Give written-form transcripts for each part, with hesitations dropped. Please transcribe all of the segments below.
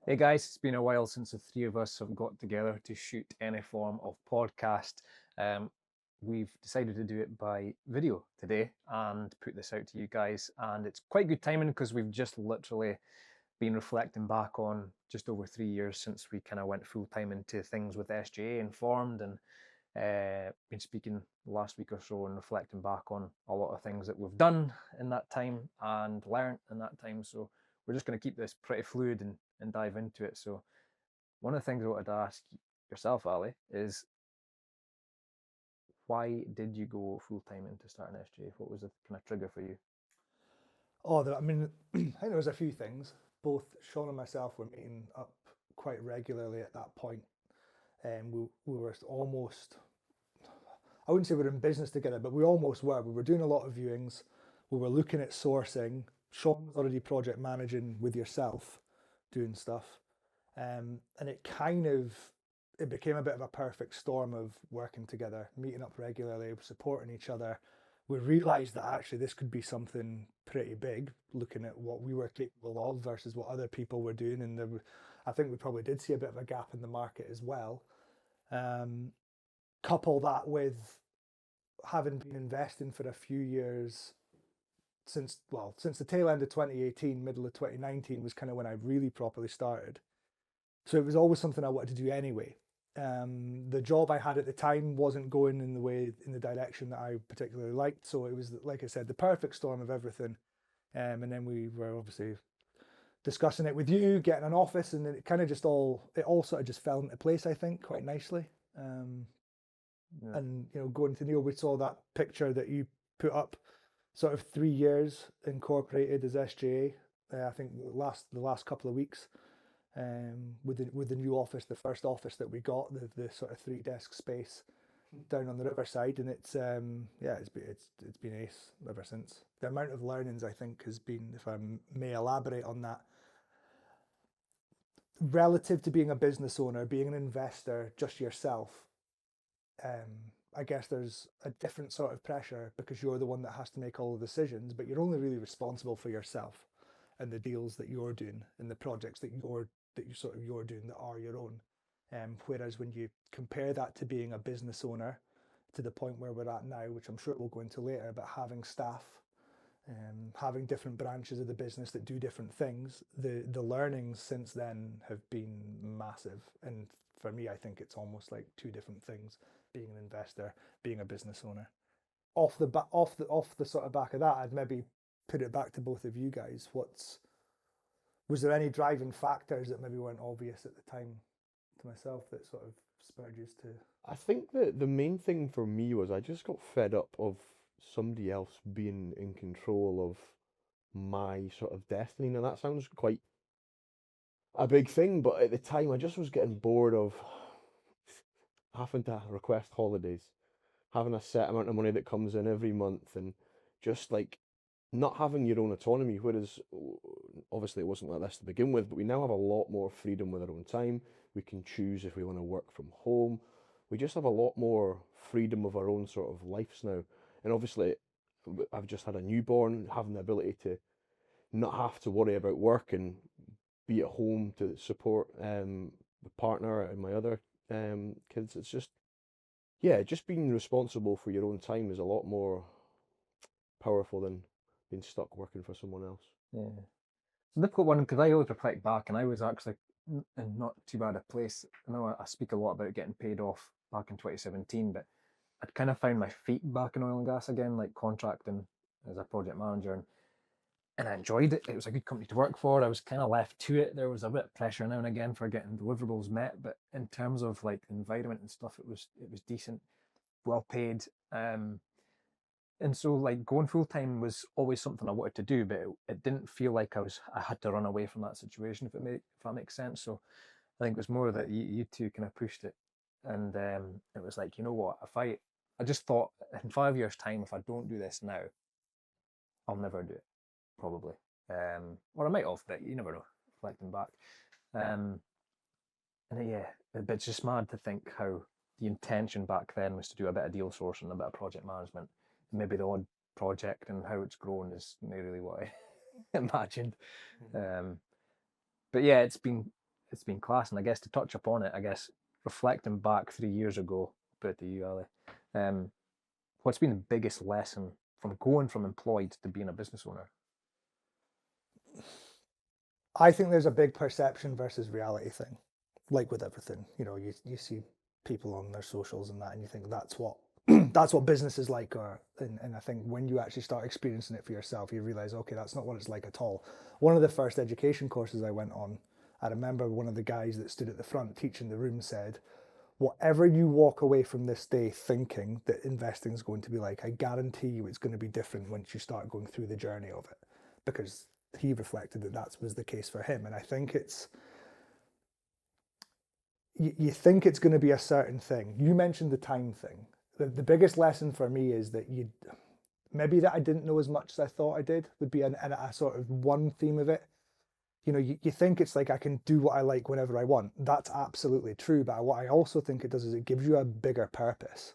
Hey guys, it's been a while since the three of us have got together to shoot any form of podcast. Um, we've decided to do it by video today and put this out to you guys. And it's quite good timing because we've just literally been reflecting back on just over 3 years since we kind of went full time into things with SJA and formed, and been speaking last week or so and reflecting back on a lot of things that we've done in that time and learned in that time. So we're just going to keep this pretty fluid and dive into it. So one of the things I wanted to ask yourself, Ali, is why did you go full time into starting SJ? What was the kind of trigger for you? I mean, I think there was a few things. Both Sean and myself were meeting up quite regularly at that point, and we were almost. I wouldn't say we were in business together, but we almost were. We were doing a lot of viewings. We were looking at sourcing. Sean was already project managing with yourself, doing stuff, and it became a bit of a perfect storm of working together, meeting up regularly, supporting each other. We realized that actually this could be something pretty big, looking at what we were capable of versus what other people were doing. And I think we probably did see a bit of a gap in the market as well. Um, Couple that with having been investing for a few years since the tail end of 2018, middle of 2019 was kind of when I really properly started. So it was always something I wanted to do anyway. The job I had at the time wasn't going in the direction that I particularly liked. So it was, like I said, the perfect storm of everything. And then we were obviously discussing it with you, getting an office, and then it all sort of just fell into place, I think, quite nicely. Um, Yeah. and going to Neil, we saw that picture that you put up, sort of 3 years incorporated as SJA. I think the last couple of weeks, with the new office, the first office that we got, the sort of 3 desk space down on the riverside, and it's been ace ever since. The amount of learnings I think has been, if I may elaborate on that, relative to being a business owner, being an investor, just yourself. I guess there's a different sort of pressure because you're the one that has to make all the decisions, but you're only really responsible for yourself and the deals that you're doing and the projects that you're doing that are your own. Whereas when you compare that to being a business owner, to the point where we're at now, which I'm sure we'll go into later, but having staff, having different branches of the business that do different things, the learnings since then have been massive. And for me, I think it's almost like two different things: being an investor, being a business owner. Off the sort of back of that, I'd maybe put it back to both of you guys. Was there any driving factors that maybe weren't obvious at the time to myself that sort of spurred you to? I think that the main thing for me was I just got fed up of somebody else being in control of my sort of destiny. Now that sounds quite a big thing, but at the time I just was getting bored of having to request holidays, having a set amount of money that comes in every month, and just like not having your own autonomy. Whereas obviously it wasn't like this to begin with, but we now have a lot more freedom with our own time. We can choose if we want to work from home. We just have a lot more freedom of our own sort of lives now. And obviously, I've just had a newborn, having the ability to not have to worry about work and be at home to support the partner and my other kids. It's just, yeah, just being responsible for your own time is a lot more powerful than being stuck working for someone else. Yeah. It's a difficult one because I always reflect back and I was actually in not too bad a place. I know I speak a lot about getting paid off back in 2017, but I'd kind of found my feet back in oil and gas again, like contracting as a project manager, and I enjoyed it. It was a good company to work for. I was kind of left to it. There was a bit of pressure now and again for getting deliverables met, but in terms of like the environment and stuff, it was decent, well paid. And so like going full time was always something I wanted to do, but it didn't feel like I had to run away from that situation, if that makes sense. So I think it was more that you two kind of pushed it, and it was like, you know what, if I just thought in 5 years time, if I don't do this now, I'll never do it, probably. Or I might have, but you never know, reflecting back. Um, and yeah, but it's just mad to think how the intention back then was to do a bit of deal sourcing, a bit of project management, maybe the odd project, and how it's grown is not really what I imagined. Mm-hmm. But yeah, it's been it's been class. And I guess to touch upon it, I guess reflecting back 3 years ago, put it to you, Ali, what's been the biggest lesson from going from employed to being a business owner? I think there's a big perception versus reality thing, like with everything. You know, you see people on their socials and that, and you think that's what that's what business is like. And I think when you actually start experiencing it for yourself, you realize, okay, that's not what it's like at all. One of the first education courses I went on, I remember one of the guys that stood at the front teaching the room said, whatever you walk away from this day thinking that investing is going to be like, I guarantee you it's going to be different once you start going through the journey of it. Because he reflected that was the case for him. And I think you think it's going to be a certain thing. You mentioned the time thing. The biggest lesson for me is that maybe that I didn't know as much as I thought I did would be a sort of one theme of it. You know, you think it's like I can do what I like whenever I want. That's absolutely true. But what I also think it does is it gives you a bigger purpose.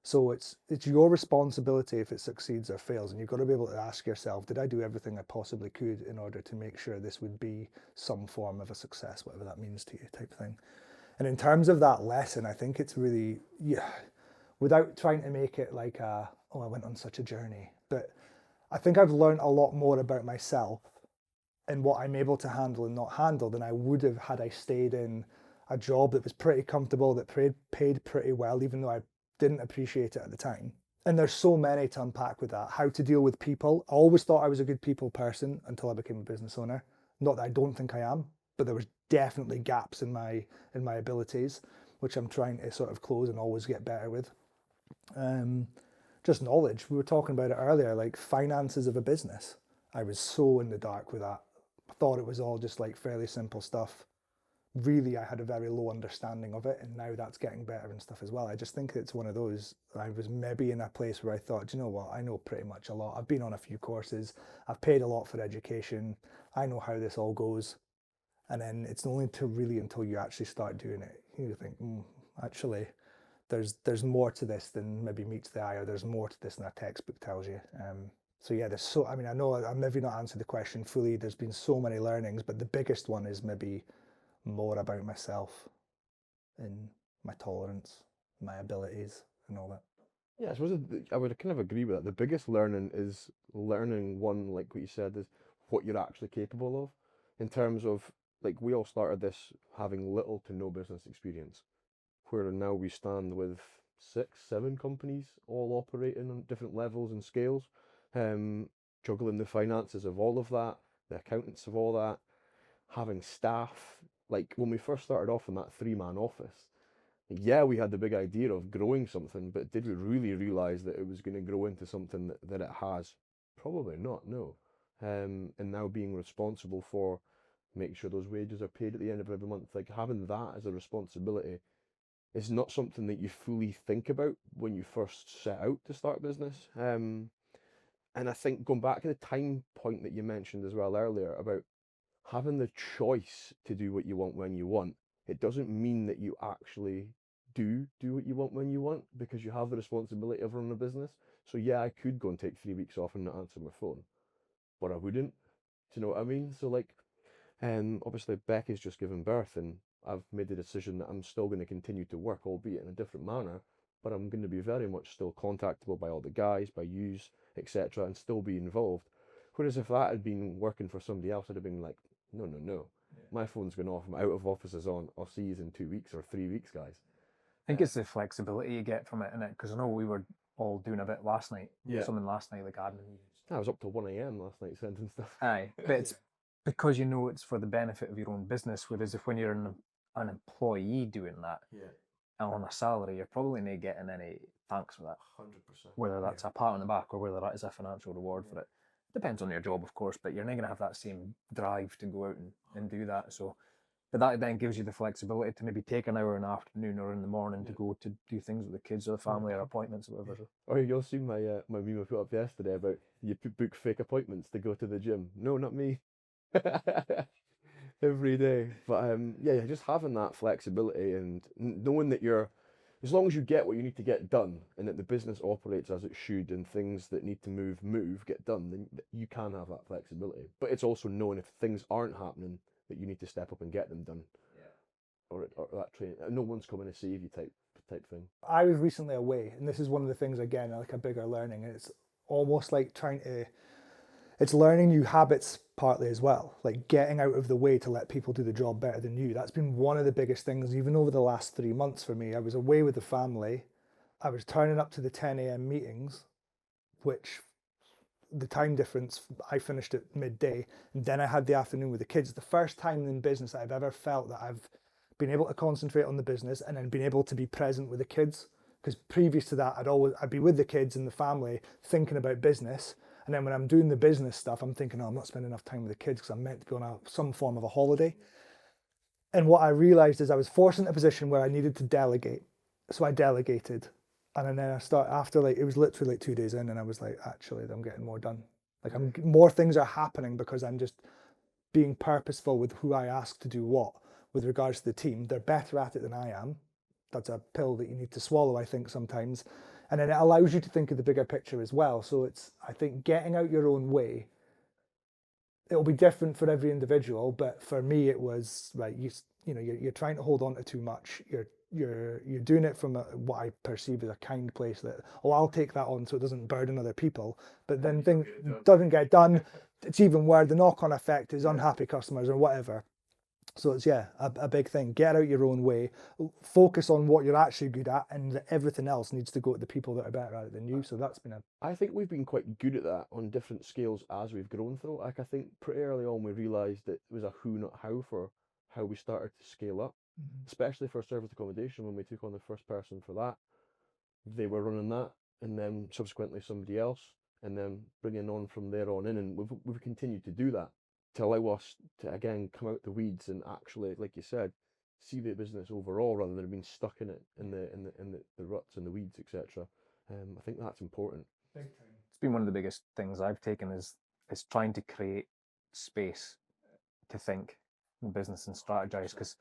So it's your responsibility if it succeeds or fails. And you've got to be able to ask yourself, did I do everything I possibly could in order to make sure this would be some form of a success, whatever that means to you, type thing. And in terms of that lesson, I think it's really, without trying to make it like I went on such a journey. But I think I've learned a lot more about myself and what I'm able to handle and not handle than I would have had I stayed in a job that was pretty comfortable, that paid pretty well, even though I didn't appreciate it at the time. And there's so many to unpack with that. How to deal with people. I always thought I was a good people person until I became a business owner. Not that I don't think I am, but there was definitely gaps in my abilities, which I'm trying to sort of close and always get better with. Just knowledge. We were talking about it earlier, like finances of a business. I was so in the dark with that. I thought it was all just like fairly simple stuff. Really, I had a very low understanding of it, and now that's getting better and stuff as well. I just think it's one of those, I was maybe in a place where I thought, do you know what, I know pretty much a lot. I've been on a few courses, I've paid a lot for education, I know how this all goes. And then it's only until you actually start doing it, you think, actually, there's more to this than maybe meets the eye, or there's more to this than a textbook tells you. So yeah, I know I've maybe not answered the question fully. There's been so many learnings, but the biggest one is maybe more about myself and my tolerance, my abilities, and all that. Yeah, I suppose I would kind of agree with that. The biggest learning is learning one, like what you said, is what you're actually capable of. In terms of, like, we all started this having little to no business experience, where now we stand with 6, 7 companies all operating on different levels and scales, juggling the finances of all of that, the accountants of all that, having staff. Like when we first started off in that 3-man office, yeah, we had the big idea of growing something, but did we really realize that it was going to grow into something that it has? Probably not, no. And now being responsible for making sure those wages are paid at the end of every month, like having that as a responsibility is not something that you fully think about when you first set out to start business. And I think going back to the time point that you mentioned as well earlier about having the choice to do what you want when you want, it doesn't mean that you actually do what you want when you want, because you have the responsibility of running a business. So yeah, I could go and take 3 weeks off and not answer my phone, but I wouldn't. Do you know what I mean? So like, obviously Becky's just given birth, and I've made the decision that I'm still going to continue to work, albeit in a different manner, but I'm going to be very much still contactable by all the guys, by yous, etc., and still be involved. Whereas if that had been working for somebody else, I'd have been like, no. Yeah. My phone's going off, my out of office is on, I'll see you in 2 weeks or 3 weeks, guys. I think it's the flexibility you get from it, innit? Because I know we were all doing a bit last night. Yeah. Something last night, like admin. I was up till 1 a.m. last night sending stuff. Aye, but it's because you know it's for the benefit of your own business. Whereas if when you're an employee doing that, and on a salary, you're probably not getting any thanks for that. 100%. Whether that's a pat on the back or whether that is a financial reward for it. Depends on your job, of course, but you're not going to have that same drive to go out and do that. So, but that then gives you the flexibility to maybe take an hour in the afternoon or in the morning to go to do things with the kids or the family or appointments or whatever. Or you'll see my my meme I put up yesterday about you book fake appointments to go to the gym. No, not me. Every day. But yeah, just having that flexibility and knowing that you're, as long as you get what you need to get done and that the business operates as it should and things that need to get done, then you can have that flexibility. But it's also knowing if things aren't happening, that you need to step up and get them done, or that training. No one's coming to save you type thing. I was recently away, and this is one of the things, again, like a bigger learning. It's almost like it's learning new habits partly as well, like getting out of the way to let people do the job better than you. That's been one of the biggest things, even over the last 3 months for me. I was away with the family. I was turning up to the 10 a.m. meetings, which the time difference, I finished at midday, and then I had the afternoon with the kids. The first time in business that I've ever felt that I've been able to concentrate on the business and then been able to be present with the kids. Because previous to that, I'd be with the kids and the family thinking about business. And then when I'm doing the business stuff, I'm thinking, oh, I'm not spending enough time with the kids because I'm meant to be on some form of a holiday. And what I realized is I was forced into a position where I needed to delegate. So I delegated. And then after it was literally like 2 days in, and I was like, actually, I'm getting more done. Like more things are happening because I'm just being purposeful with who I ask to do what with regards to the team. They're better at it than I am. That's a pill that you need to swallow, I think, sometimes. And then it allows you to think of the bigger picture as well. So it's, I think, getting out your own way. It'll be different for every individual, but for me, it was right. You're trying to hold on to too much. You're doing it from what I perceive as a kind place that, oh, I'll take that on so it doesn't burden other people. But then things doesn't get done. It's even where the knock-on effect is unhappy customers or whatever. So it's a big thing. Get out your own way, focus on what you're actually good at, and everything else needs to go to the people that are better at it than you. So that's been I think we've been quite good at that on different scales as we've grown through. Like I think pretty early on we realised that it was a who not how for how we started to scale up, especially for service accommodation when we took on the first person for that. They were running that, and then subsequently somebody else, and then bringing on from there on in, and we've continued to do that to allow us to again come out the weeds and actually, like you said, see the business overall rather than being stuck in it in the ruts and the weeds, etc. I think that's important. big time. It's been one of the biggest things I've taken is trying to create space to think in business and strategize, because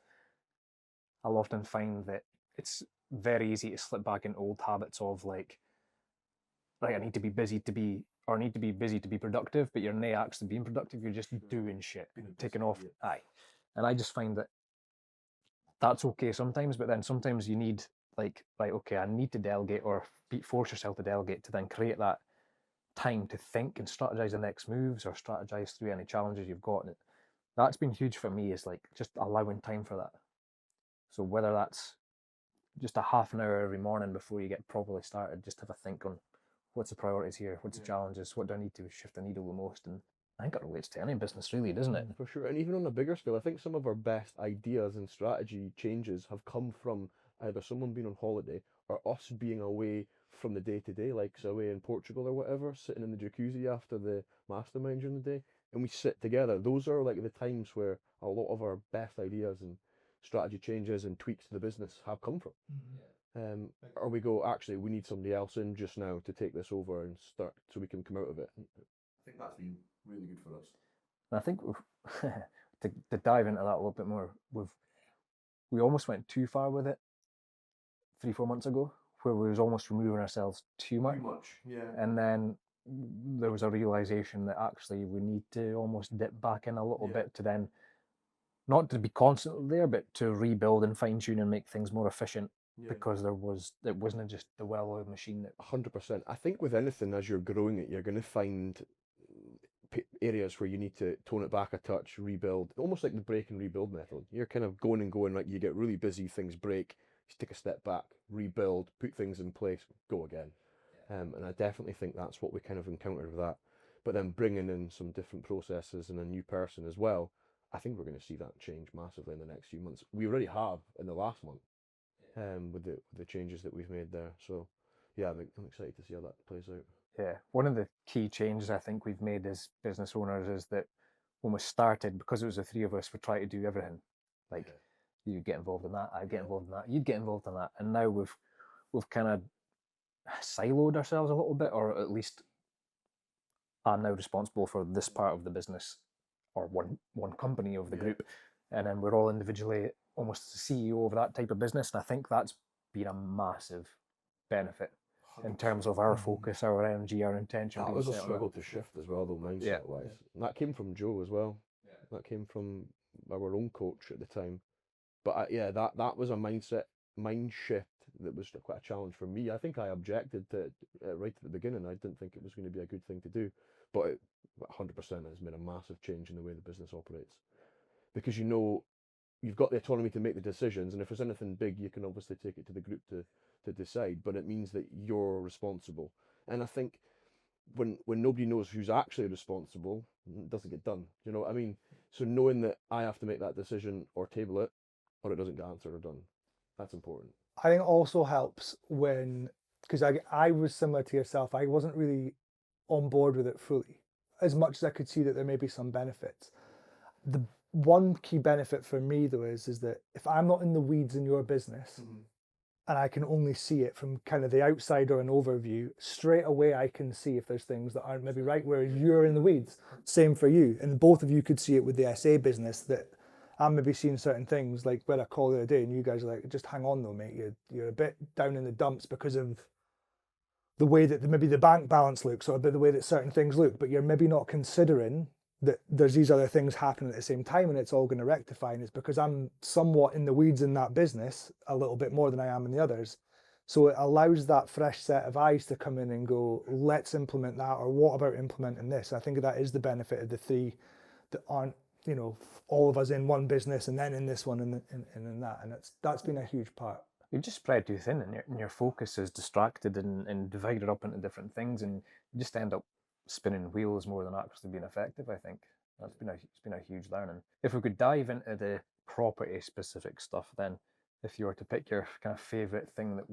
I'll often find that it's very easy to slip back into old habits of like, right, I need to be busy to be productive, but you're not actually being productive, you're just doing shit, taking off. Aye. And I just find that that's okay sometimes, but then sometimes you need like, right, okay, I need to delegate, or force yourself to delegate to then create that time to think and strategize the next moves or strategize through any challenges you've got. And that's been huge for me, is like just allowing time for that. So whether that's just a half an hour every morning before you get properly started, just have a think on what's the priorities here, what's the challenges, what do I need to shift the needle the most. And I think it relates to any business really, doesn't it? For sure. And even on a bigger scale, I think some of our best ideas and strategy changes have come from either someone being on holiday or us being away from the day-to-day, like so away in Portugal or whatever, sitting in the jacuzzi after the mastermind during the day, and we sit together. Those are like the times where a lot of our best ideas and strategy changes and tweaks to the business have come from. Or we go, actually, we need somebody else in just now to take this over and start so we can come out of it. I think that's been really good for us. And I think to dive into that a little bit more, we almost went too far with it 3-4 months ago, where we was almost removing ourselves too much. And then there was a realization that actually we need to almost dip back in a little bit to then, not to be constantly there, but to rebuild and fine tune and make things more efficient. Because it wasn't just the well-oiled machine. 100%. I think with anything, as you're growing it, you're going to find areas where you need to tone it back a touch, rebuild, almost like the break and rebuild method. You're kind of going and going, like you get really busy, things break, you take a step back, rebuild, put things in place, go again. And I definitely think that's what we kind of encountered with that. But then bringing in some different processes and a new person as well, I think we're going to see that change massively in the next few months. We already have in the last month. With the changes that we've made there. So yeah, I'm excited to see how that plays out. Yeah, one of the key changes I think we've made as business owners is that when we started, because it was the three of us, we tried to do everything. Like you get involved in that, I get involved in that, you'd get involved in that, and now we've kind of siloed ourselves a little bit, or at least I'm now responsible for this part of the business, or one company of the group, and then we're all individually almost the CEO of that type of business. And I think that's been a massive benefit in terms of our focus, our energy, our intention. That was a struggle to shift as well, though, mindset-wise. And that came from Joe as well. That came from our own coach at the time. But yeah, that was a mind shift that was quite a challenge for me. I think I objected to it right at the beginning. I didn't think it was going to be a good thing to do, but it 100% has made a massive change in the way the business operates, because you've got the autonomy to make the decisions, and if there's anything big, you can obviously take it to the group to decide. But it means that you're responsible, and I think when nobody knows who's actually responsible, it doesn't get done. Do you know what I mean? So knowing that I have to make that decision or table it, or it doesn't get answered or done, that's important. I think it also helps when, because I was similar to yourself, I wasn't really on board with it fully, as much as I could see that there may be some benefits. The one key benefit for me though is that if I'm not in the weeds in your business, and I can only see it from kind of the outside or an overview, straight away I can see if there's things that aren't maybe right, whereas you're in the weeds. Same for you. And both of you could see it with the SA business, that I'm maybe seeing certain things, like we had a call the other day and you guys are like, just hang on though, mate, you're a bit down in the dumps because of the way that maybe the bank balance looks, or the way that certain things look, but you're maybe not considering that there's these other things happening at the same time, and it's all going to rectify. And it's because I'm somewhat in the weeds in that business a little bit more than I am in the others. So it allows that fresh set of eyes to come in and go, let's implement that, or what about implementing this? I think that is the benefit of the three that aren't, all of us in one business and then in this one and in that. And that's been a huge part. You're just spread too thin, and your focus is distracted and divided up into different things, and you just end up spinning wheels more than actually being effective. I think it's been a huge learning. If we could dive into the property specific stuff, then if you were to pick your kind of favorite thing that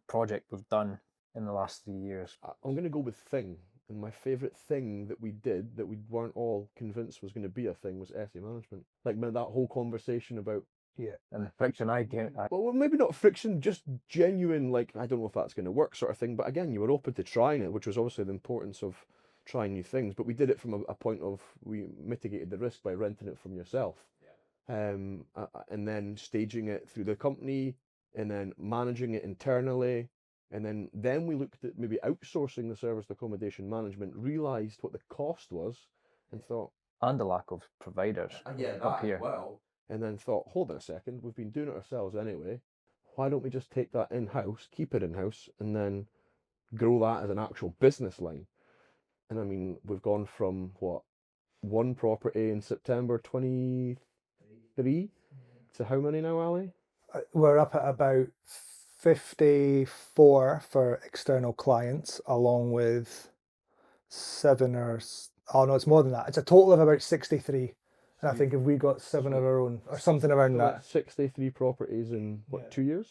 project we've done in the last 3 years. I'm going to go with thing. And my favorite thing that we did that we weren't all convinced was going to be a thing was SE management. Like that whole conversation about, Yeah. And the friction well, maybe not friction, just genuine, like, I don't know if that's going to work sort of thing. But again, you were open to trying it, which was obviously the importance of trying new things. But we did it from a point of, we mitigated the risk by renting it from yourself. And then staging it through the company, and then managing it internally. And then we looked at maybe outsourcing the serviced accommodation management, realised what the cost was, and thought, and the lack of providers up here. Well. And then thought, hold on a second, we've been doing it ourselves anyway. Why don't we just take that in-house, keep it in-house, and then grow that as an actual business line? And I mean, we've gone from one property in September 23 to how many now, Ali? We're up at about 54 for external clients, along with it's more than that. It's a total of about 63. And I think if we got 7 of our own, or something around that. 63 properties in, 2 years?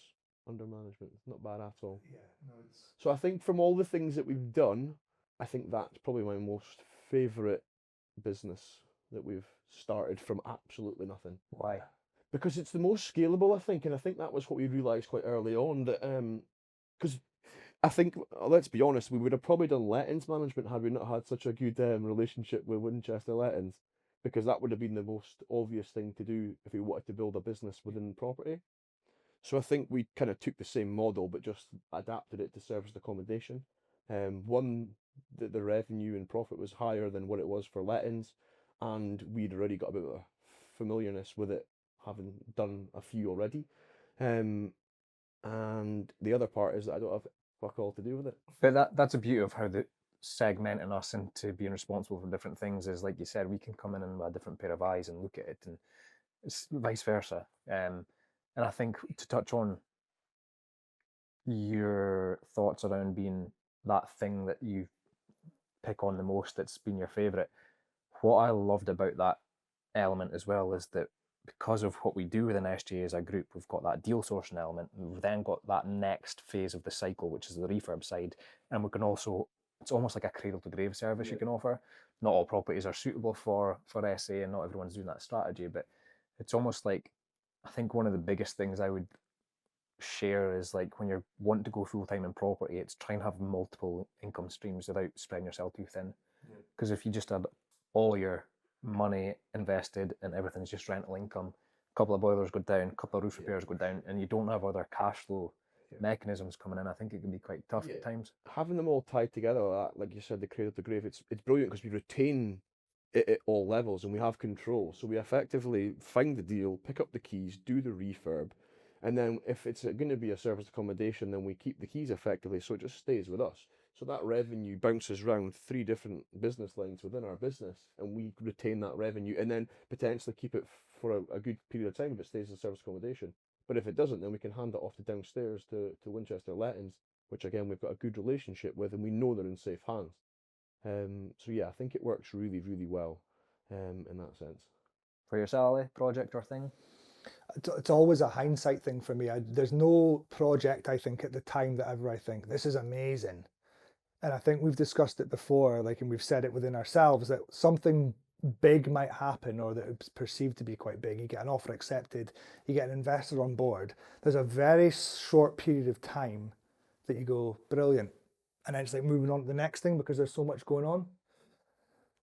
Under management. Not bad at all. Yeah, no, So I think from all the things that we've done, I think that's probably my most favourite business that we've started from absolutely nothing. Why? Because it's the most scalable, I think, and I think that was what we realised quite early on, that because I think, let's be honest, we would have probably done lettings management had we not had such a good relationship with Winchester Lettings, because that would have been the most obvious thing to do if we wanted to build a business within property. So I think we kind of took the same model but just adapted it to serviced accommodation. The revenue and profit was higher than what it was for lettings, and we'd already got a bit of a familiarness with it, having done a few already. And the other part is that I don't have fuck all to do with it. But that's a beauty of how the segmenting us into being responsible for different things is, like you said, we can come in with a different pair of eyes and look at it, and it's vice versa. And I think to touch on your thoughts around being that thing that you pick on the most that's been your favourite, what I loved about that element as well is that because of what we do within SJA as a group, we've got that deal sourcing element, and we've then got that next phase of the cycle, which is the refurb side, and we can also, it's almost like a cradle to grave service you can offer. Not all properties are suitable for SA, and not everyone's doing that strategy, but it's almost like, I think one of the biggest things I would share is, like, when you want to go full-time in property, it's try and have multiple income streams without spreading yourself too thin. Because if you just had all your money invested and everything's just rental income, a couple of boilers go down, a couple of roof repairs go down, and you don't have other cash flow mechanisms coming in, I think it can be quite tough at times. Having them all tied together like that, like you said, the cradle to grave, it's brilliant because we retain at all levels, and we have control. So we effectively find the deal, pick up the keys, do the refurb, and then if it's going to be a service accommodation, then we keep the keys effectively, so it just stays with us. So that revenue bounces around 3 different business lines within our business, and we retain that revenue, and then potentially keep it for a good period of time if it stays as a service accommodation. But if it doesn't, then we can hand it off to downstairs to Winchester Lettings, which again we've got a good relationship with, and we know they're in safe hands. So yeah, I think it works really, really well in that sense. For your salary project or thing? It's always a hindsight thing for me. There's no project I think at the time that ever I think this is amazing. And I think we've discussed it before, like, and we've said it within ourselves that something big might happen, or that it's perceived to be quite big. You get an offer accepted, you get an investor on board. There's a very short period of time that you go, brilliant. And then it's like moving on to the next thing because there's so much going on.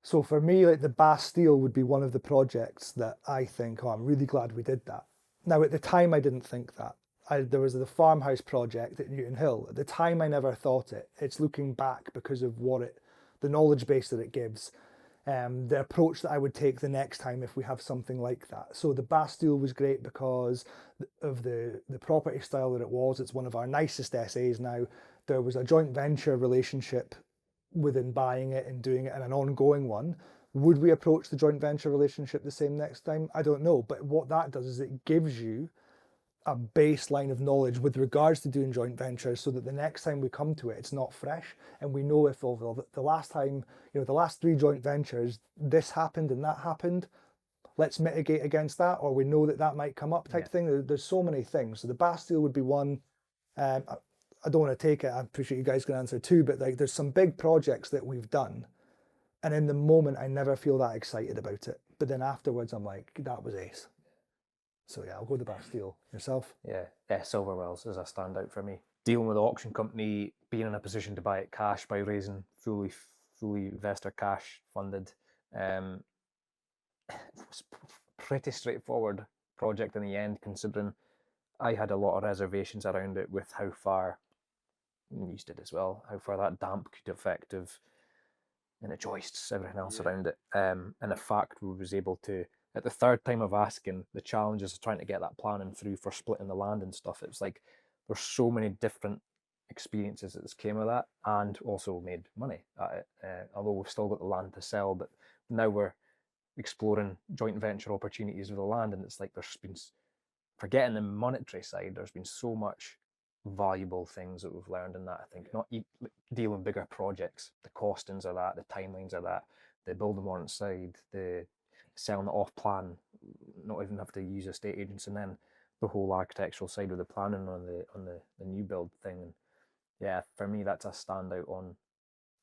So for me, like the Bastille would be one of the projects that I think, oh, I'm really glad we did that. Now, at the time, I didn't think that. There was the farmhouse project at Newton Hill. At the time, I never thought it. It's looking back because of the knowledge base that it gives, the approach that I would take the next time if we have something like that. So the Bastille was great because of the property style that it was. It's one of our nicest SAs now. There was a joint venture relationship within buying it and doing it, and an ongoing one. Would we approach the joint venture relationship the same next time? I don't know. But what that does is it gives you a baseline of knowledge with regards to doing joint ventures, so that the next time we come to it, it's not fresh, and we know if the last time, the last 3 joint ventures, this happened and that happened, let's mitigate against that, or we know that that might come up type thing. There's so many things. So the Bastille would be one. I don't want to take it. I appreciate you guys can answer too, but like there's some big projects that we've done, and in the moment I never feel that excited about it. But then afterwards I'm like, that was ace. So yeah, I'll go the Bastille. Yourself? Yeah, Silverwells is a standout for me. Dealing with the auction company, being in a position to buy it cash by raising fully investor cash funded. It was pretty straightforward project in the end, considering I had a lot of reservations around it with how far, you did as well, how far that damp could affect and the joists, everything else around it. And the fact we was able to, at the 3rd time of asking, the challenges of trying to get that planning through for splitting the land and stuff, it was like there's so many different experiences that came of that, and also made money at it. Although we've still got the land to sell, but now we're exploring joint venture opportunities with the land, and it's like there's been, forgetting the monetary side, there's been so much valuable things that we've learned in that. I think not dealing bigger projects, the costings of that, the timelines of that, the building warrant side, the selling it off plan, not even have to use estate agents, and then the whole architectural side of the planning on the new build thing. And yeah, for me that's a standout on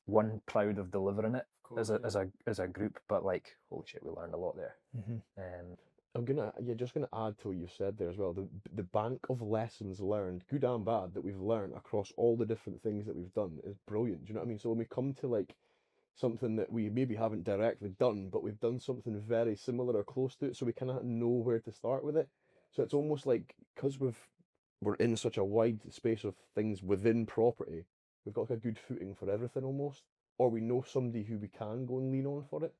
one, proud of delivering it as a group, but like holy shit, we learned a lot there. I'm just gonna add to what you've said there as well. The bank of lessons learned, good and bad, that we've learned across all the different things that we've done is brilliant. Do you know what I mean? So when we come to like something that we maybe haven't directly done, but we've done something very similar or close to it, so we kind of know where to start with it. So it's almost like, because we're in such a wide space of things within property, we've got like a good footing for everything almost, or we know somebody who we can go and lean on for it.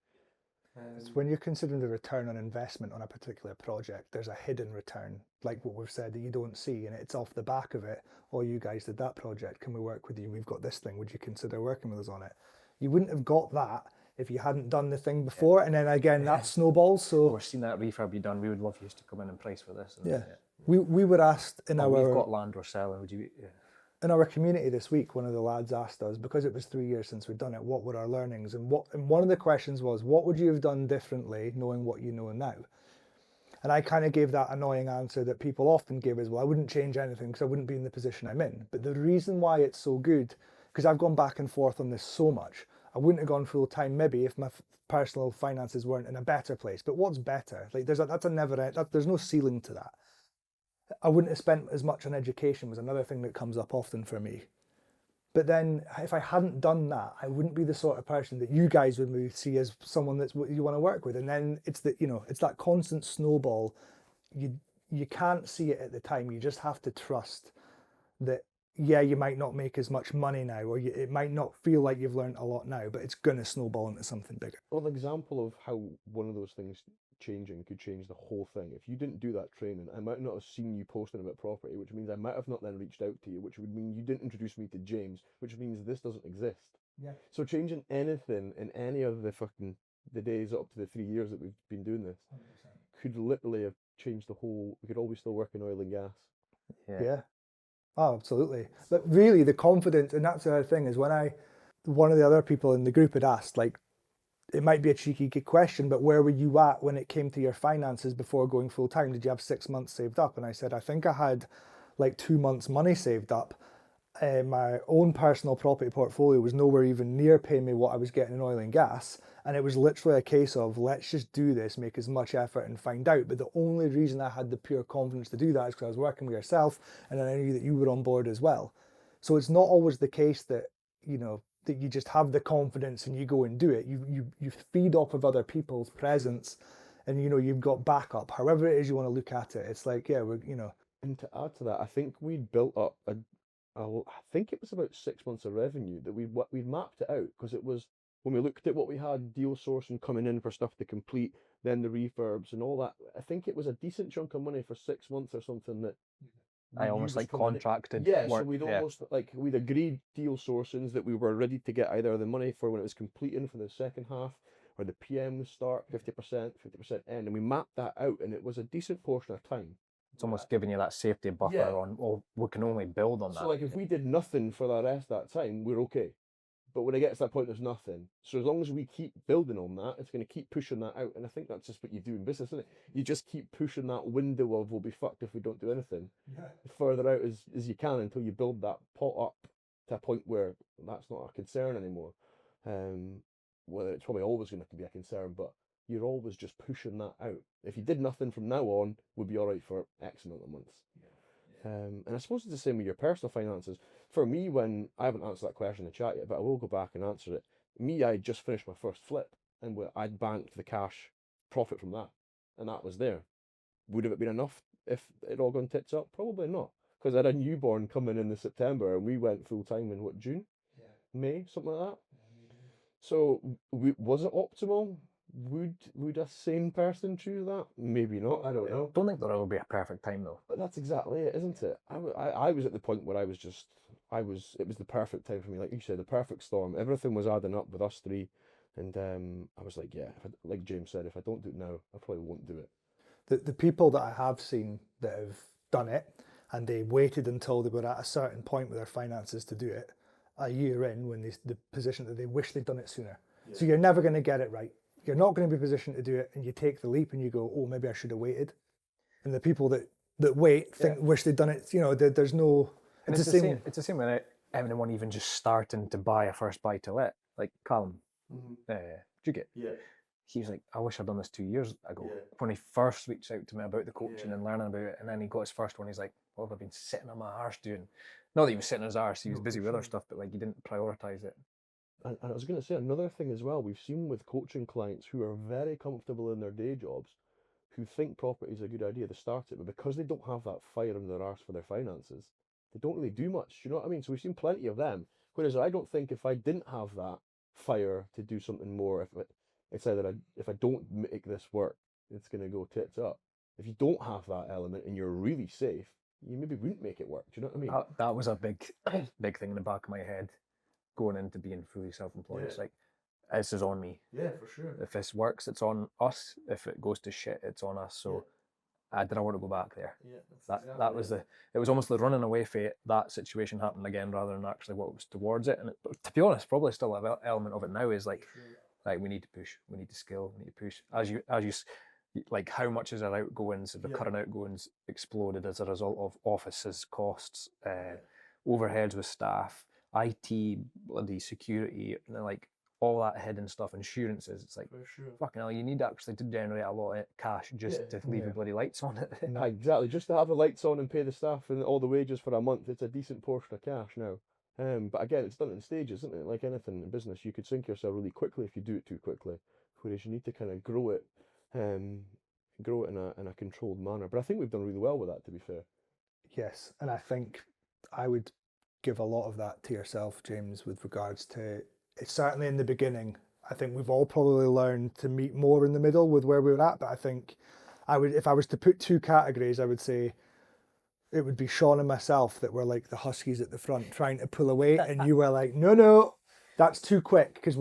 It's when you're considering the return on investment on a particular project, there's a hidden return, like what we've said, that you don't see, and it's off the back of it. Oh, you guys did that project. Can we work with you? We've got this thing. Would you consider working with us on it? You wouldn't have got that if you hadn't done the thing before, and then again that snowballs. So we're seeing that refurb you done. We would love you to come in and price for this. And, yeah. We were asked in we've got land we're selling. Would you? Yeah. In our community this week, one of the lads asked us, because it was 3 years since we'd done it, what were our learnings? And one of the questions was, what would you have done differently knowing what you know now? And I kind of gave that annoying answer that people often give as, well, I wouldn't change anything because I wouldn't be in the position I'm in. But the reason why it's so good, because I've gone back and forth on this so much, I wouldn't have gone full time maybe if my personal finances weren't in a better place. But what's better? Like there's no ceiling to that. I wouldn't have spent as much on education was another thing that comes up often for me. But then if I hadn't done that, I wouldn't be the sort of person that you guys would see as someone that's what you want to work with. And then it's that constant snowball. You can't see it at the time. You just have to trust that yeah, you might not make as much money now, or it might not feel like you've learned a lot now, but it's going to snowball into something bigger. Well, an example of how one of those things changing could change the whole thing. If you didn't do that training, I might not have seen you posting about property, which means I might have not then reached out to you, which would mean you didn't introduce me to James, which means this doesn't exist. Yeah. So changing anything in any of the days up to the 3 years that we've been doing this 100%. could literally have changed the whole. We could always still work in oil and gas. Yeah. Oh, absolutely. But really, the confidence, and that's the other thing, is one of the other people in the group had asked, like, it might be a cheeky question, but where were you at when it came to your finances before going full time? Did you have 6 months saved up? And I said, I think I had like 2 months' money saved up. My own personal property portfolio was nowhere even near paying me what I was getting in oil and gas. And it was literally a case of, let's just do this, make as much effort and find out. But the only reason I had the pure confidence to do that is because I was working with yourself and I knew that you were on board as well. So it's not always the case that, that you just have the confidence and you go and do it. You feed off of other people's presence, and you've got backup. However it is you want to look at it, it's like, yeah, And to add to that, I think we'd built up I think it was about 6 months of revenue that we'd mapped it out, because it was when we looked at what we had deal sourcing coming in for stuff to complete, then the refurbs and all that. I think it was a decent chunk of money for 6 months or something that I we knew almost was like coming in. contracted Yeah, so work. we'd Yeah. almost like we'd agreed deal sourcings that we were ready to get either the money for when it was completing for the second half, or the PM start 50%, 50% end, and we mapped that out, and it was a decent portion of time. It's almost giving you that safety buffer Yeah. on, well, we can only build on So that. like if we did nothing for the rest of that time, we're okay. But when it gets to that point, there's nothing. So as long as we keep building on that, it's going to keep pushing that out. And I think that's just what you do in business, isn't it? You just keep pushing that window of we'll be fucked if we don't do anything further out as you can, until you build that pot up to a point where that's not a concern anymore. Well, it's probably always going to be a concern, but you're always just pushing that out. If you did nothing from now on, we'd be all right for X amount of months. And I suppose it's the same with your personal finances. For me, when I haven't answered that question in the chat yet, but I will go back and answer it. Me, I just finished my first flip, and I'd banked the cash profit from that, and that was there. Would have it been enough if it all gone tits up? Probably not, because I had a newborn coming in September, and we went full time in what, June, May, something like that. So was it optimal? Would a sane person choose that? Maybe not. I don't know. Don't think there'll ever be a perfect time though. But that's exactly it, isn't it? I was at the point where it was the perfect time for me. Like you said, the perfect storm. Everything was adding up with us three. And I was like, yeah, like James said, if I don't do it now, I probably won't do it. the people that I have seen that have done it, and they waited until they were at a certain point with their finances to do it, a year in, when the position that they wish they'd done it sooner. Yeah. So you're never going to get it right. You're not going to be positioned to do it, and you take the leap and you go, oh, maybe I should have waited. And the people that wait wish they'd done it. There's no. And it's the same. It's the same with anyone even just starting to buy a first buy to let. Like Callum, Duget. Yeah. He was like, I wish I'd done this 2 years ago. Yeah. When he first reached out to me about the coaching and learning about it, and then he got his first one, he's like, what have I been sitting on my arse doing? Not that he was sitting on his arse, he was busy with other stuff, but like he didn't prioritise it. And I was going to say another thing as well. We've seen with coaching clients who are very comfortable in their day jobs, who think property is a good idea to start it, but because they don't have that fire in their arse for their finances, they don't really do much. You know what I mean? So we've seen plenty of them. Whereas I don't think if I didn't have that fire to do something more, it's either if I don't make this work, it's going to go tits up. If you don't have that element and you're really safe, you maybe wouldn't make it work. Do you know what I mean? That was a big thing in the back of my head going into being fully self-employed. It's like, this is on me. Yeah, for sure. If this works, it's on us. If it goes to shit, it's on us. So I didn't want to go back there. Yeah, that was it was almost like running away from it. That situation happened again rather than actually what was towards it. And to be honest, probably still an element of it now is like we need to push, we need to scale, we need to push. As you like, how much is our outgoings, the current outgoings exploded as a result of offices costs, overheads with staff, IT, bloody security, and then like all that hidden stuff, insurances. It's like, fucking hell, you need actually to generate a lot of cash just to leave the bloody lights on it. Exactly, just to have the lights on and pay the staff and all the wages for a month, it's a decent portion of cash now. But again, it's done in stages, isn't it? Like anything in business, you could sink yourself really quickly if you do it too quickly, whereas you need to kind of grow it in a controlled manner. But I think we've done really well with that, to be fair. Yes, and I think I would give a lot of that to yourself, James, with regards to it's certainly in the beginning. I think we've all probably learned to meet more in the middle with where we were at, but I think I would, if I was to put two categories, I would say it would be Sean and myself that were like the huskies at the front trying to pull away, and you were like, no, that's too quick because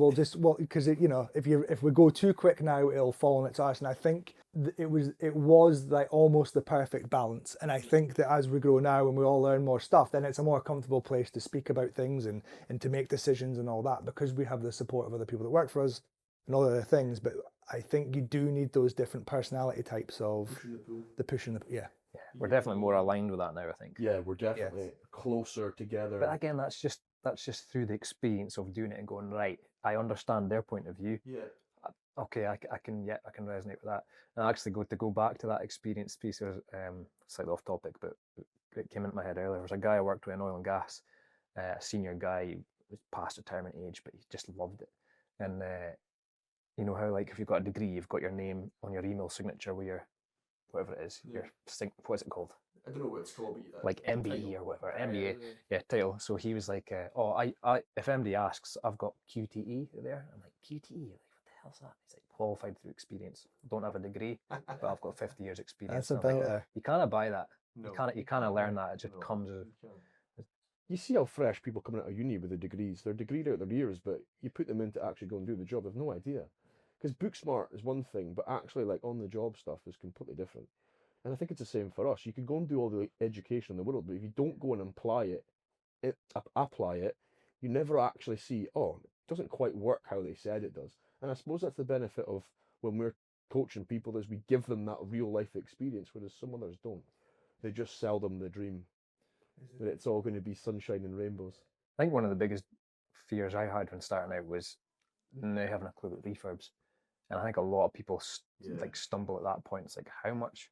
because if we go too quick now, it'll fall on its arse. And I think it was like almost the perfect balance. And I think that as we grow now and we all learn more stuff, then it's a more comfortable place to speak about things and to make decisions and all that, because we have the support of other people that work for us and all other things. But I think you do need those different personality types of the push and the yeah. Yeah, we're definitely more aligned with that now, I think. Yeah, we're definitely closer together. But again, that's just through the experience of doing it and going, right, I understand their point of view. Yeah. Okay, I can resonate with that. And actually go back to that experience piece, was slightly off topic, but it came into my head earlier. There was a guy I worked with in oil and gas, a senior guy, he was past retirement age, but he just loved it. And you know how, like, if you've got a degree, you've got your name on your email signature with your whatever it is, what is it called? I don't know what it's called, but like MBE or whatever, MBA, title. So he was like, I if MD asks, I've got QTE there. I'm like, QTE? Like, what the hell's that? He's like, qualified through experience. Don't have a degree, but I've got 50 years experience. That's about it. You can't buy that. No, you can't learn that. It just comes with. You see how fresh people coming out of uni with the degrees. They're degreed out their ears, but you put them in to actually go and do the job. They've no idea. Because book smart is one thing, but actually, like, on the job stuff is completely different. And I think it's the same for us. You can go and do all the education in the world, but if you don't go and apply it, you never actually see, oh, it doesn't quite work how they said it does. And I suppose that's the benefit of when we're coaching people, is we give them that real life experience, whereas some others don't. They just sell them the dream that it's all going to be sunshine and rainbows. I think one of the biggest fears I had when starting out was not having a clue about refurbs. And I think a lot of people like stumble at that point. It's like, how much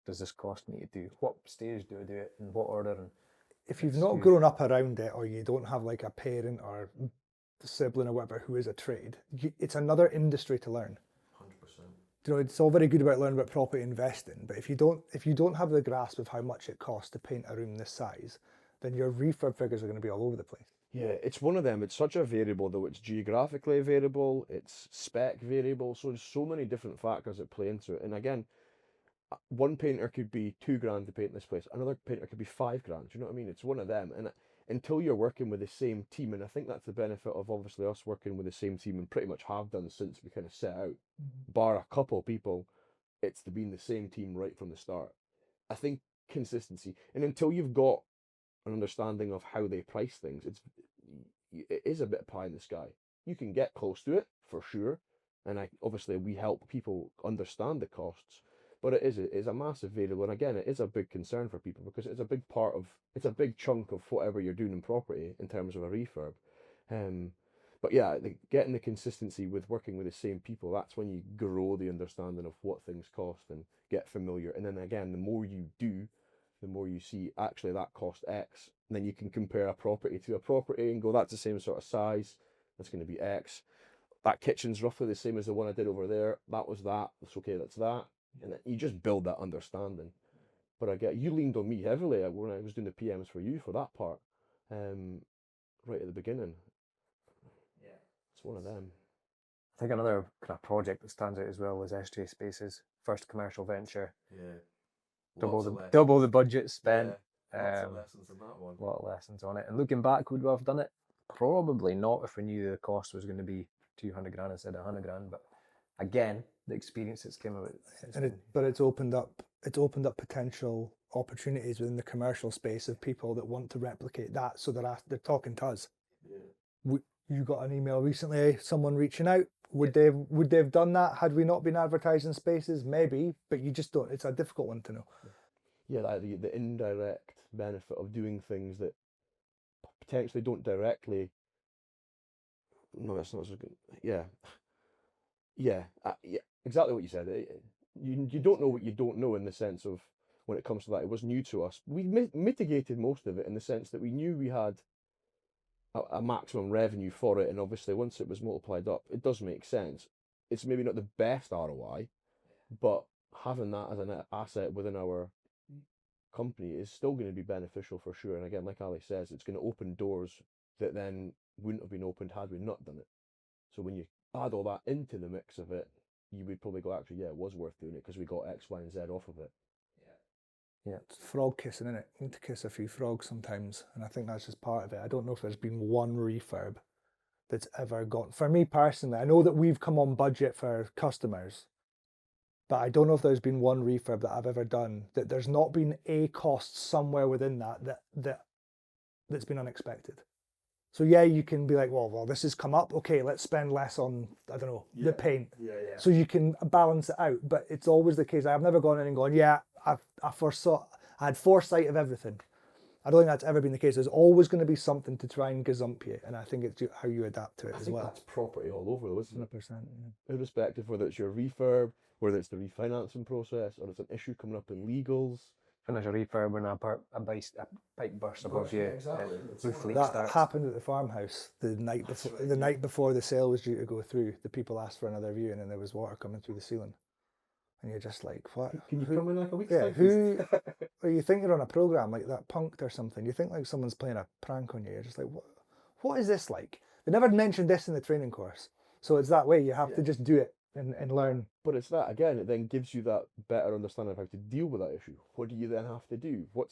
does this cost me to do? What stage do I do it? In what order? And if you've not grown up around it, or you don't have like a parent or sibling or whatever who is a trade, it's another industry to learn. 100%. You know, it's all very good about learning about property investing, but if you don't have the grasp of how much it costs to paint a room this size, then your refurb figures are going to be all over the place. Yeah, it's one of them. It's such a variable, though. It's geographically variable, it's spec variable, so there's so many different factors that play into it. And again, one painter could be £2,000 to paint this place, another painter could be £5,000. Do you know what I mean? It's one of them. And until you're working with the same team, and I think that's the benefit of obviously us working with the same team, and pretty much have done since we kind of set out, bar a couple people, it's been the same team right from the start. I think consistency, and until you've got an understanding of how they price things, it is a bit pie in the sky. You can get close to it for sure, and obviously we help people understand the costs, but it is a massive variable, and again, it is a big concern for people because it's a big chunk of whatever you're doing in property in terms of a refurb. But yeah, getting the consistency with working with the same people, that's when you grow the understanding of what things cost and get familiar. And then again, the more you do, the more you see actually that cost X. And then you can compare a property to a property and go, that's the same sort of size, that's going to be X. That kitchen's roughly the same as the one I did over there. That was that. That's okay, that's that. And then you just build that understanding. But you leaned on me heavily when I was doing the PMs for you for that part, right at the beginning. Yeah, it's one of them. I think another kind of project that stands out as well was SJA Spaces, first commercial venture. Yeah. Double the budget spent. Yeah. Lots of lessons on that one. A lot of lessons on it. And looking back, would we have done it? Probably not, if we knew the cost was going to be £200,000 instead of £100,000. But again, the experience that's came out. But it's opened up potential opportunities within the commercial space of people that want to replicate that. So they're talking to us. Yeah. You got an email recently, someone reaching out. Would they have done that had we not been advertising spaces? Maybe, but you just don't. It's a difficult one to know. Yeah, like the indirect benefit of doing things that potentially don't directly. No, that's not so good. Yeah, yeah, exactly what you said. You don't know what you don't know in the sense of when it comes to that. It was new to us. We mitigated most of it in the sense that we knew we had a maximum revenue for it, and obviously once it was multiplied up, it does make sense. It's maybe not the best ROI, but having that as an asset within our company is still going to be beneficial for sure. And again, like Ali says, it's going to open doors that then wouldn't have been opened had we not done it. So when you add all that into the mix of it, you would probably go, actually, yeah, it was worth doing it because we got X, Y, and Z off of it. Yeah. It's frog kissing, isn't it? You need to kiss a few frogs sometimes, and I think that's just part of it. I don't know if there's been one refurb that's ever gone. For me personally, I know that we've come on budget for customers, but I don't know if there's been one refurb that I've ever done that there's not been a cost somewhere within that's been unexpected. So yeah, you can be like, well, this has come up. Okay, let's spend less on, I don't know, the paint. Yeah. So you can balance it out. But it's always the case. I've never gone in and gone, yeah, I had foresight of everything. I don't think that's ever been the case. There's always going to be something to try and gazump you, and I think it's how you adapt to it as well. That's property all over, though, isn't it? 100%. Irrespective of whether it's your refurb, whether it's the refinancing process, or it's an issue coming up in legals. Finish a refurb and a pipe burst above you. Exactly. Roof leak That starts. happened at the farmhouse the night before. The night before the sale was due to go through, the people asked for another viewing, and there was water coming through the ceiling. And you're just like, what? Can you come in like a week's Yeah, time, who? please? Or you think you're on a program like that, Punked or something. You think like someone's playing a prank on you. You're just like, what is this like? They never mentioned this in the training course, so it's that way. You have to just do it and learn. But it's that again. It then gives you that better understanding of how to deal with that issue. What do you then have to do? What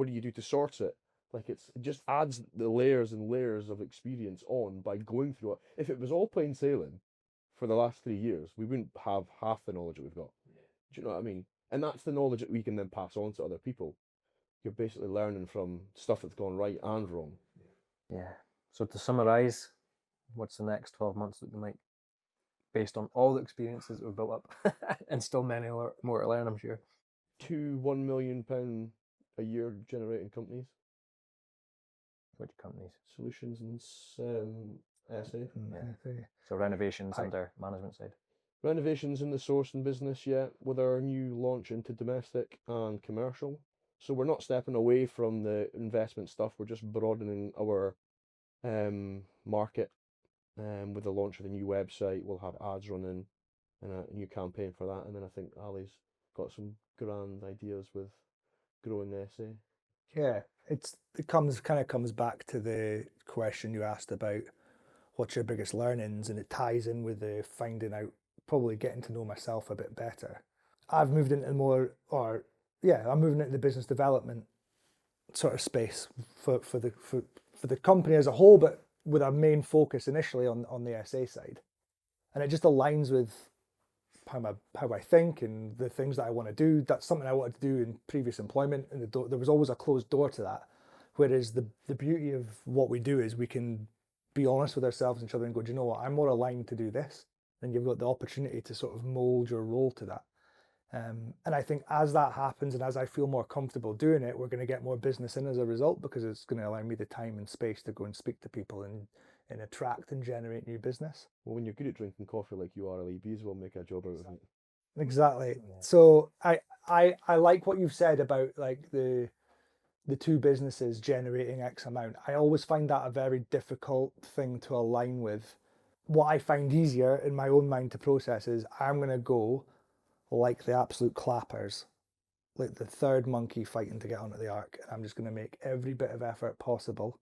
do you do to sort it? Like it just adds the layers and layers of experience on by going through it. If it was all plain sailing for the last 3 years, we wouldn't have half the knowledge that we've got. Do you know what I mean? And that's the knowledge that we can then pass on to other people. You're basically learning from stuff that's gone right and wrong. Yeah. So to summarise, what's the next 12 months looking like? Based on all the experiences that we've built up, and still many more to learn, I'm sure. 2 £1 million a year generating companies. Which companies? Solutions and SA. Yeah. So renovations under management side. Renovations in the sourcing business, yeah, with our new launch into domestic and commercial. So we're not stepping away from the investment stuff. We're just broadening our market. With the launch of the new website, we'll have ads running and a new campaign for that. And then I think Ali's got some grand ideas with growing the SA. Yeah, it comes back to the question you asked about what's your biggest learnings, and it ties in with the finding out, probably getting to know myself a bit better. I'm moving into the business development sort of space for the company as a whole, but with our main focus initially on the SA side, and it just aligns with how I think and the things that I want to do. That's something I wanted to do in previous employment, and there was always a closed door to that. Whereas the beauty of what we do is we can be honest with ourselves and each other and go, do you know what, I'm more aligned to do this, and you've got the opportunity to sort of mold your role to that. And I think as that happens and as I feel more comfortable doing it, we're going to get more business in as a result, because it's going to allow me the time and space to go and speak to people and attract and generate new business. Well, when you're good at drinking coffee like you are, LEBs will make a job out of it. Exactly. So I like what you've said about like the two businesses generating X amount. I always find that a very difficult thing to align with. What I find easier in my own mind to process is I'm going to go like the absolute clappers, like the third monkey fighting to get onto the ark. And I'm just going to make every bit of effort possible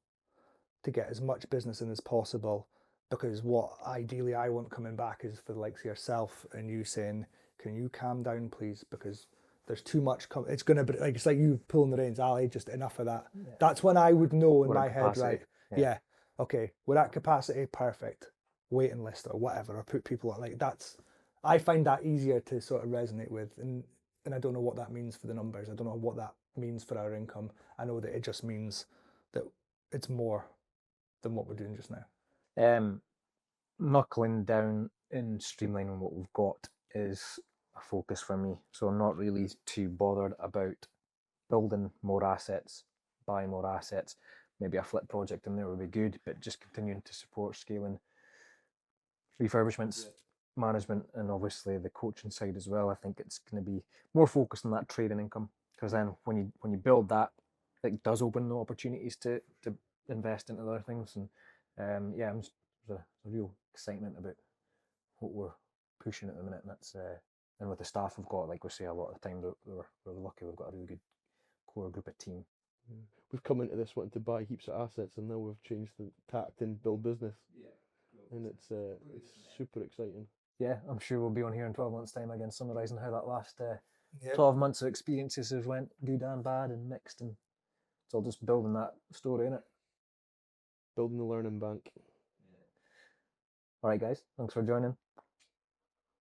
to get as much business in as possible, because what ideally I want coming back is for the likes of yourself and you saying, can you calm down please, because there's too much it's going to be like, it's like you pulling the reins, Ali, just enough of that. Yeah. That's when I would know in my head, right, okay, we're at capacity, perfect, waiting list or whatever, or put people on, like that's, I find that easier to sort of resonate with, and I don't know what that means for the numbers. I don't know what that means for our income. I know that it just means that it's more than what we're doing just now. Knuckling down and streamlining what we've got is a focus for me. So I'm not really too bothered about building more assets, buying more assets. Maybe a flip project in there would be good, but just continuing to support scaling refurbishments, management, and obviously the coaching side as well. I think it's going to be more focused on that trading income, because then when you build that, it does open the opportunities to invest into other things. And there's a real excitement about what we're pushing at the minute, and that's and with the staff we've got, like we say a lot of the time, we're lucky we've got a really good core group of team. We've come into this wanting to buy heaps of assets, and now we've changed the tact and build business. And it's super exciting. Yeah, I'm sure we'll be on here in 12 months' time again, summarising how that last Yep. 12 months of experiences have went, good and bad and mixed, and it's all just building that story, innit? Building the learning bank. All right, guys, thanks for joining.